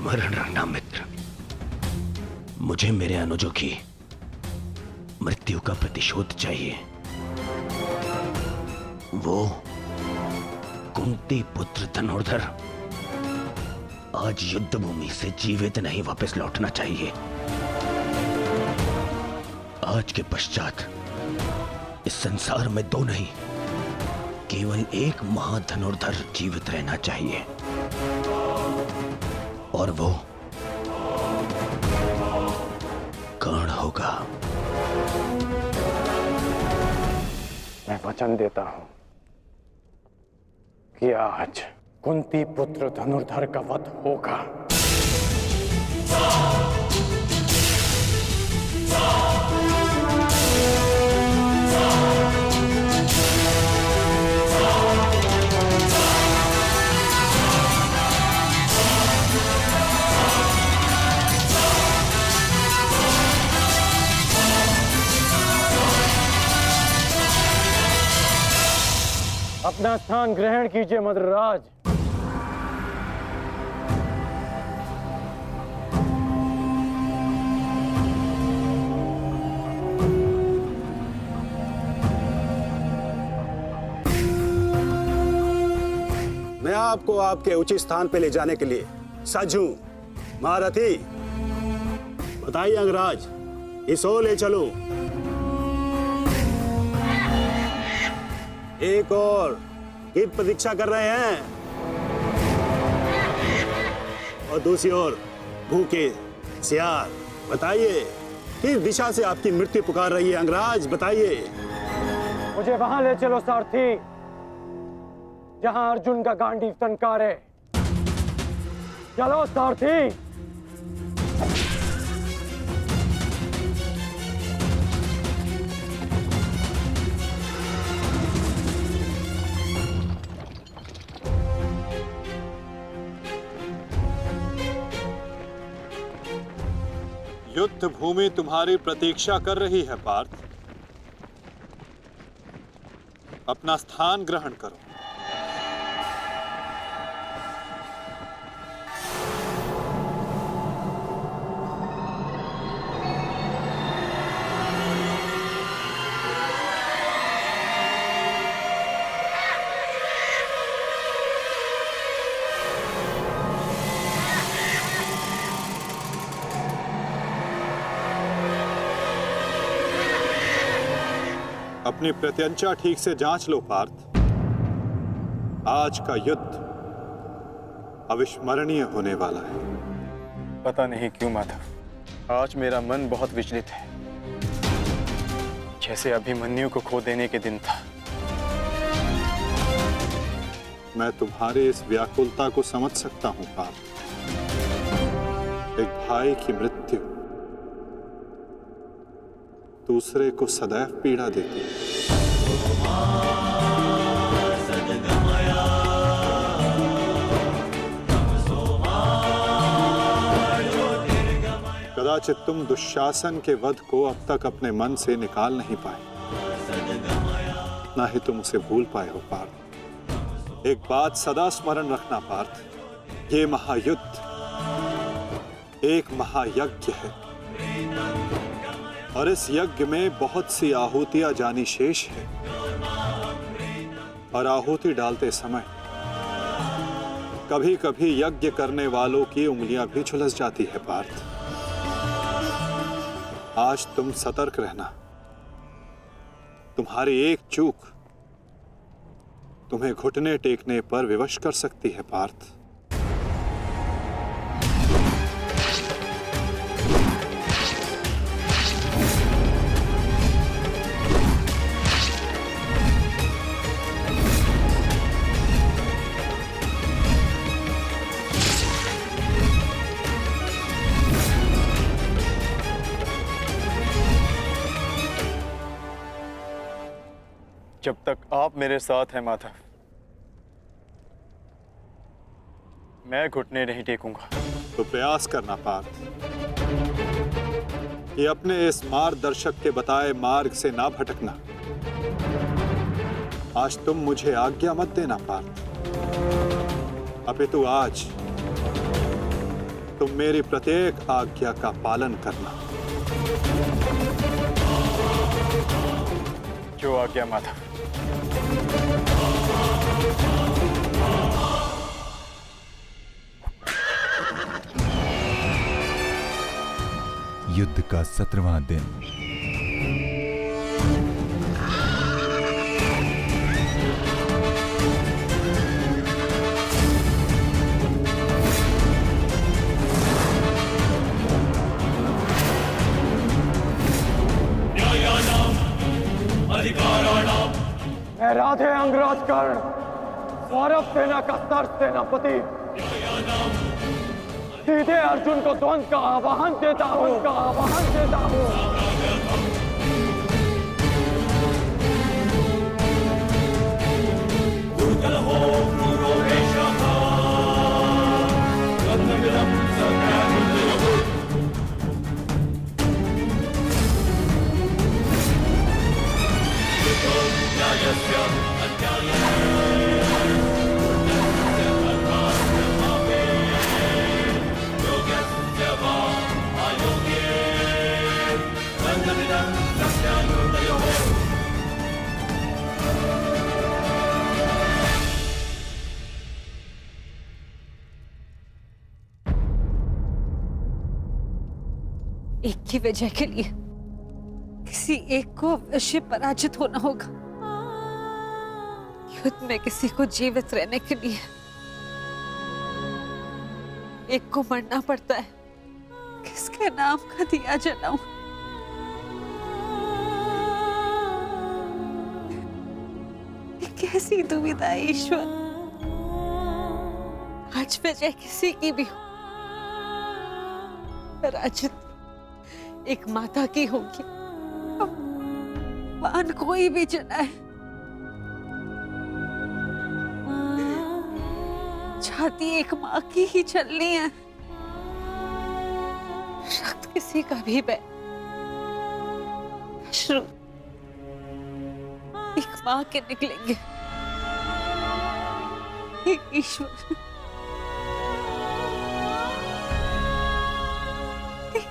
स्मरण रखना मित्र, मुझे मेरे अनुजों की मृत्यु का प्रतिशोध चाहिए। वो कुंती पुत्र धनुर्धर आज युद्ध भूमि से जीवित नहीं वापस लौटना चाहिए। आज के पश्चात इस संसार में दो नहीं, केवल एक महाधनुर्धर जीवित रहना चाहिए, और वो कर्ण होगा। मैं वचन देता हूं कि आज कुंती पुत्र धनुर्धर का वध होगा। अपना स्थान ग्रहण कीजिए मद्रराज। मैं आपको आपके उचित स्थान पे ले जाने के लिए सज्ज हूं। महारथी, बताइए अंगराज, इस ओर ले चलूं? एक और की प्रतीक्षा कर रहे हैं, और दूसरी ओर भूखे सियार। बताइए किस दिशा से आपकी मृत्यु पुकार रही है अंगराज, बताइए। मुझे वहां ले चलो सारथी, जहां अर्जुन का गांडीव टंकार है। चलो सारथी। युद्ध भूमि तुम्हारी प्रतीक्षा कर रही है पार्थ। अपना स्थान ग्रहण करो। अपनी प्रत्यंचा ठीक से जांच लो पार्थ। आज का युद्ध अविस्मरणीय होने वाला है। पता नहीं क्यों माधव, आज मेरा मन बहुत विचलित है, जैसे अभिमन्यु को खो देने के दिन था। मैं तुम्हारी इस व्याकुलता को समझ सकता हूं पार्थ। एक भाई की मृत्यु दूसरे को सदैव पीड़ा देती है। कदाचित तुम दुशासन के वध को अब तक अपने मन से निकाल नहीं पाए, ना ही तुम उसे भूल पाए हो पार्थ। एक बात सदा स्मरण रखना पार्थ, ये महायुद्ध एक महायज्ञ है, और इस यज्ञ में बहुत सी आहुतियां जानी शेष है। और आहुति डालते समय कभी कभी यज्ञ करने वालों की उंगलियां भी झुलस जाती है पार्थ। आज तुम सतर्क रहना। तुम्हारी एक चूक तुम्हें घुटने टेकने पर विवश कर सकती है पार्थ। जब तक आप मेरे साथ हैं माधव, मैं घुटने नहीं टेकूंगा। तो प्रयास करना पार्थ कि अपने इस मार्गदर्शक के बताए मार्ग से ना भटकना। आज तुम मुझे आज्ञा मत देना पार्थ, अपितु आज तुम मेरी प्रत्येक आज्ञा का पालन करना। जो आज्ञा माधव। युद्ध का 17वां दिन। मैं राधे अंगराज कर्ण, सौरभ सेना का सर सेनापति सीधे अर्जुन को द्वंद्व का आह्वान देता हूँ। एक की वजह के लिए किसी एक को अवश्य पराजित होना होगा। युद्ध में किसी को जीवित रहने के लिए एक को मरना पड़ता है। किसके नाम का दिया जलाऊं? ये कैसी दुविधा है ईश्वर। आज वजह किसी की भी हो, पराजित एक माता की होगी। बाण कोई भी चलाए, छाती एक माँ की ही चलनी है। रक्त किसी का भी बह, अश्रु एक माँ के निकलेंगे। हे ईश्वर,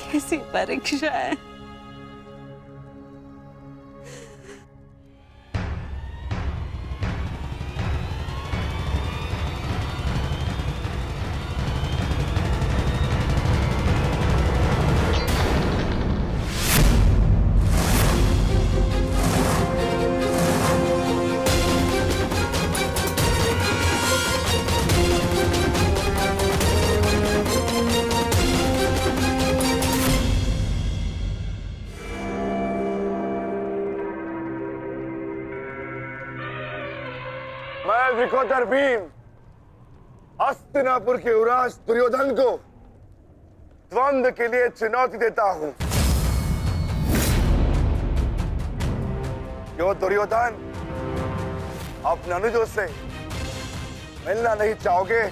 कैसी परीक्षा है। मैं विकोदर भीम हस्तिनापुर के युवराज दुर्योधन को द्वंद्व के लिए चुनौती देता हूं। क्यों दुर्योधन, अपने अनुजों से मिलना नहीं चाहोगे?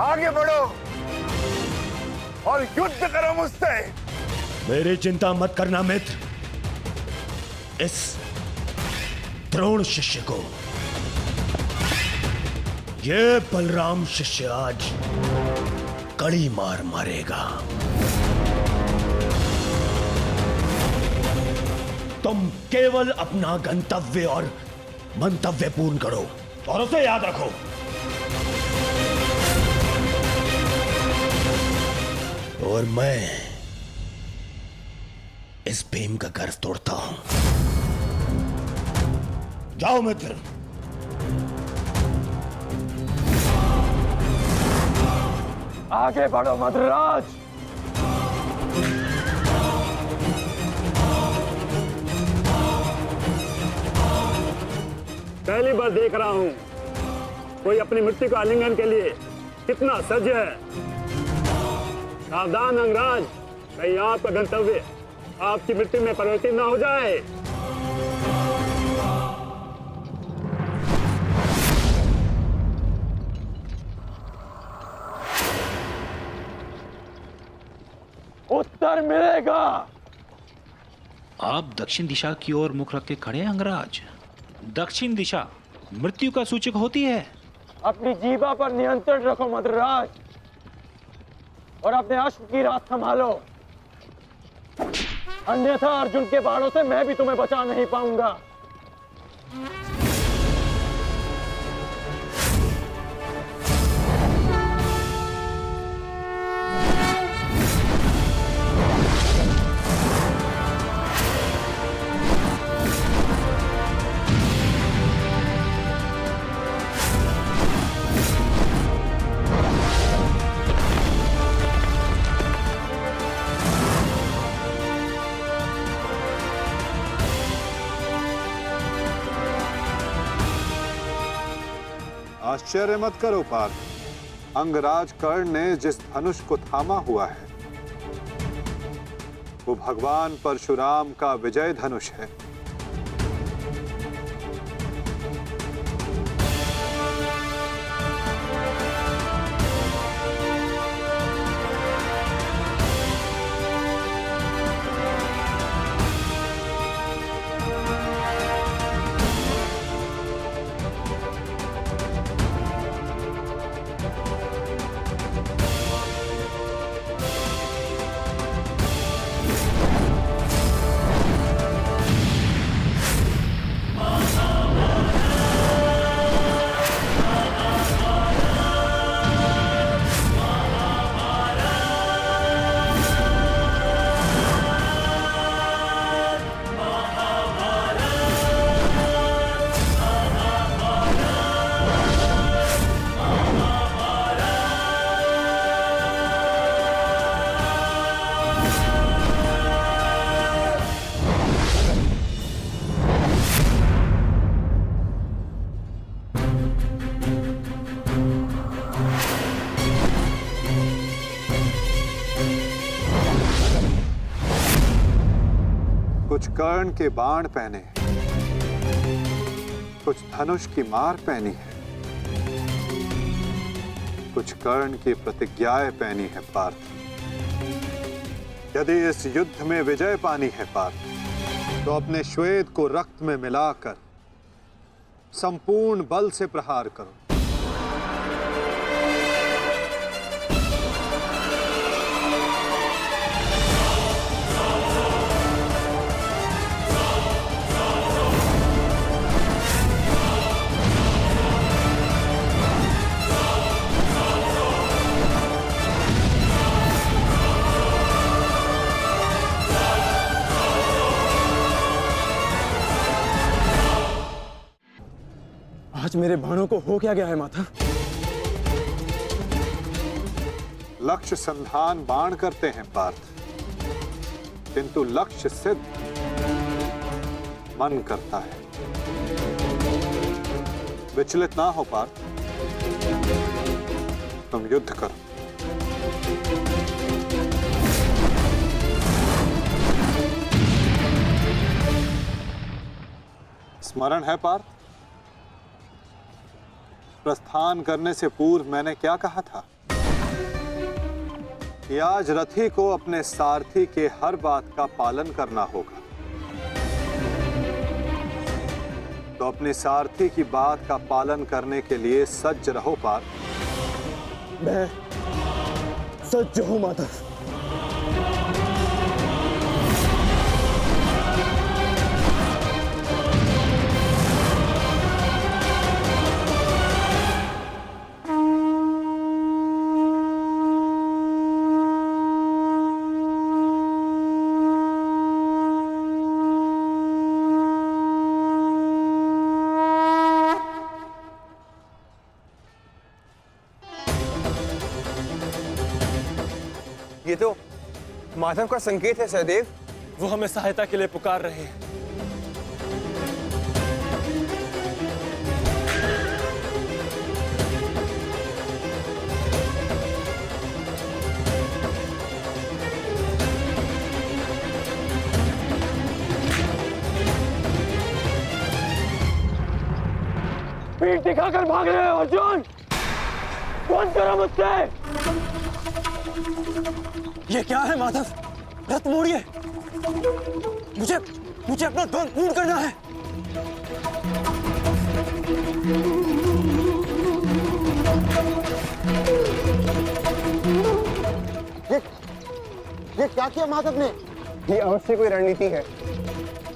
आगे बढ़ो और युद्ध करो मुझसे। मेरी चिंता मत करना मित्र। इस द्रोण शिष्य को, ये बलराम शिष्य आज कड़ी मार मारेगा। तुम केवल अपना गंतव्य और मंतव्य पूर्ण करो और उसे याद रखो। और मैं इस भीम का गर्व तोड़ता हूं। जाओ मित्र। आगे बढ़ो मद्रराज। पहली बार देख रहा हूं कोई अपनी मृत्यु का आलिंगन के लिए कितना सज्ज है। सावधान अंगराज, कहीं आपका गंतव्य आपकी मृत्यु में परिवर्तित ना हो जाए। उत्तर मिलेगा। आप दक्षिण दिशा की ओर मुख रख के खड़े हैं अंगराज। दक्षिण दिशा मृत्यु का सूचक होती है। अपनी जीवा पर नियंत्रण रखो मद्राज, और अपने अश्व की रात संभालो, अन्यथा अर्जुन के बाणों से मैं भी तुम्हें बचा नहीं पाऊंगा। आश्चर्य मत करो पार्थ, अंगराज कर्ण ने जिस धनुष को थामा हुआ है वो भगवान परशुराम का विजय धनुष है। कुछ कर्ण के बाण पहने, कुछ धनुष की मार पहनी है, कुछ कर्ण की प्रतिज्ञाएं पहनी है पार्थ। यदि इस युद्ध में विजय पानी है पार्थ, तो अपने श्वेत को रक्त में मिलाकर संपूर्ण बल से प्रहार करो। आज मेरे बाणों को हो क्या गया है माधव? लक्ष्य संधान बाण करते हैं पार्थ, किंतु लक्ष्य सिद्ध मन करता है। विचलित ना हो पार्थ, तुम युद्ध करो। स्मरण है पार्थ, प्रस्थान करने से पूर्व मैंने क्या कहा था कि आज रथी को अपने सारथी के हर बात का पालन करना होगा। तो अपने सारथी की बात का पालन करने के लिए सज्ज रहो पार्थ। मैं सज्ज हूं माधव। ये तो माधव का संकेत है सहदेव, वो हमें सहायता के लिए पुकार रहे हैं। पीठ दिखाकर भाग रहे हो अर्जुन, कौन करो मुझसे? ये क्या है माधव? रथ मोड़िए, मुझे अपना धन पूर्ण करना है। ये क्या किया माधव ने? ये अवश्य कोई रणनीति है।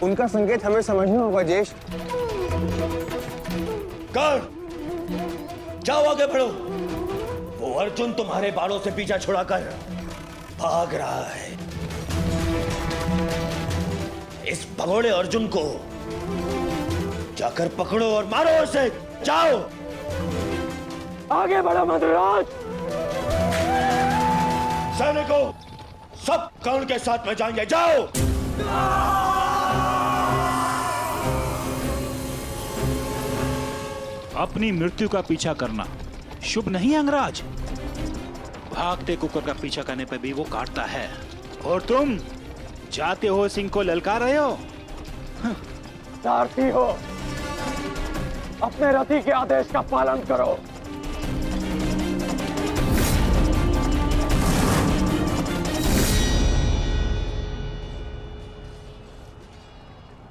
उनका संकेत हमें समझना होगा ज्येष्ठ। कर जाओ, आगे बढ़ो। वो अर्जुन तुम्हारे बालों से पीछा छुड़ाकर भाग रहा है। इस भगोड़े अर्जुन को जाकर पकड़ो और मारो उसे। जाओ, आगे बढ़ो मधुराज। सैनिकों, सब कर्ण के साथ में जाएंगे। जाओ। अपनी मृत्यु का पीछा करना शुभ नहीं अंगराज। भागते कुकर का पीछा करने पर भी वो काटता है, और तुम जाते हो सिंह को ललकार रहे हो। सारथी हो, अपने रथी के आदेश का पालन करो।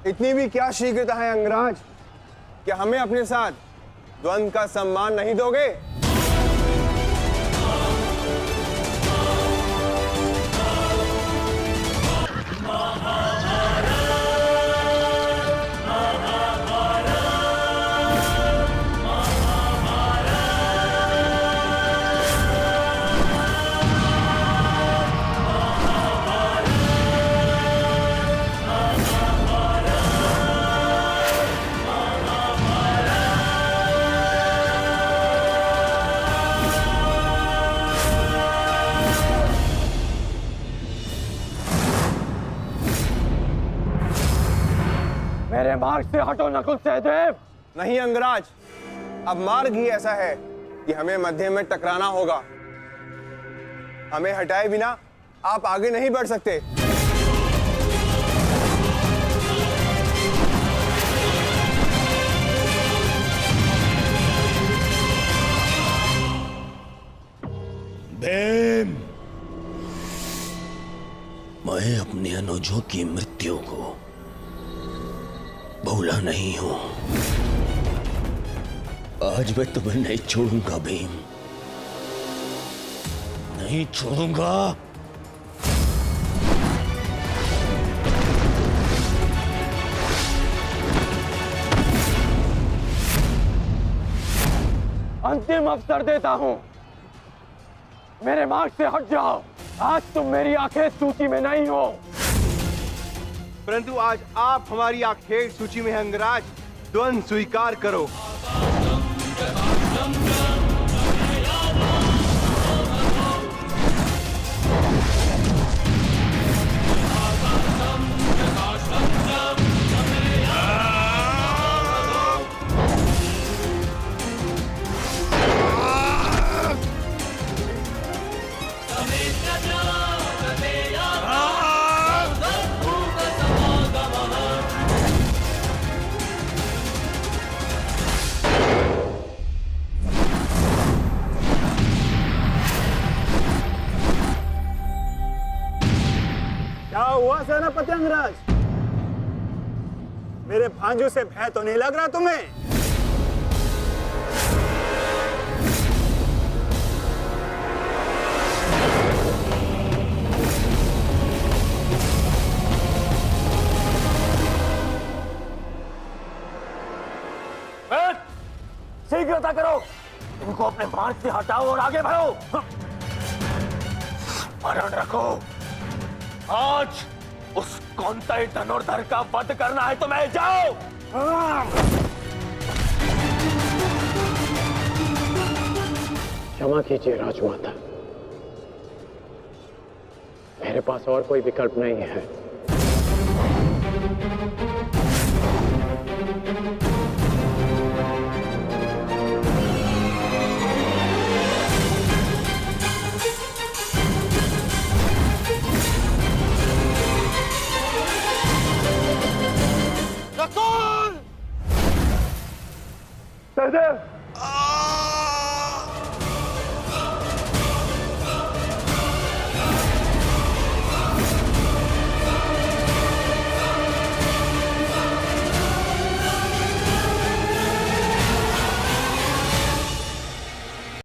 इतनी भी क्या शीघ्रता है अंगराज? क्या हमें अपने साथ द्वंद्व का सम्मान नहीं दोगे? मेरे मार्ग से हटो नकुल सहदेव। नहीं अंगराज, अब मार्ग ही ऐसा है कि हमें मध्य में टकराना होगा। हमें हटाए बिना आप आगे नहीं बढ़ सकते। भीम, मैं अपने अनुजों की मृत्यु को भूला नहीं हूं। आज मैं तुम्हें नहीं छोड़ूंगा भीम, नहीं छोड़ूंगा। अंतिम अवसर देता हूं, मेरे मार्ग से हट जाओ। आज तुम मेरी आंखें सूची में नहीं हो, परंतु आज आप हमारी आखेट सूची में हैं अंगराज। द्वंद्व स्वीकार करो। क्या हुआ सेनापति अंगराज? मेरे भांजू से भय तो नहीं लग रहा तुम्हें? शीघ्रता करो, इनको अपने मार्ग से हटाओ और आगे बढ़ो। स्मरण रखो, आज उस कौंतई धनुर्धर का वध करना है तुम्हें। जाओ। क्षमा कीजिए राजमाता, मेरे पास और कोई विकल्प नहीं है। सहदेव,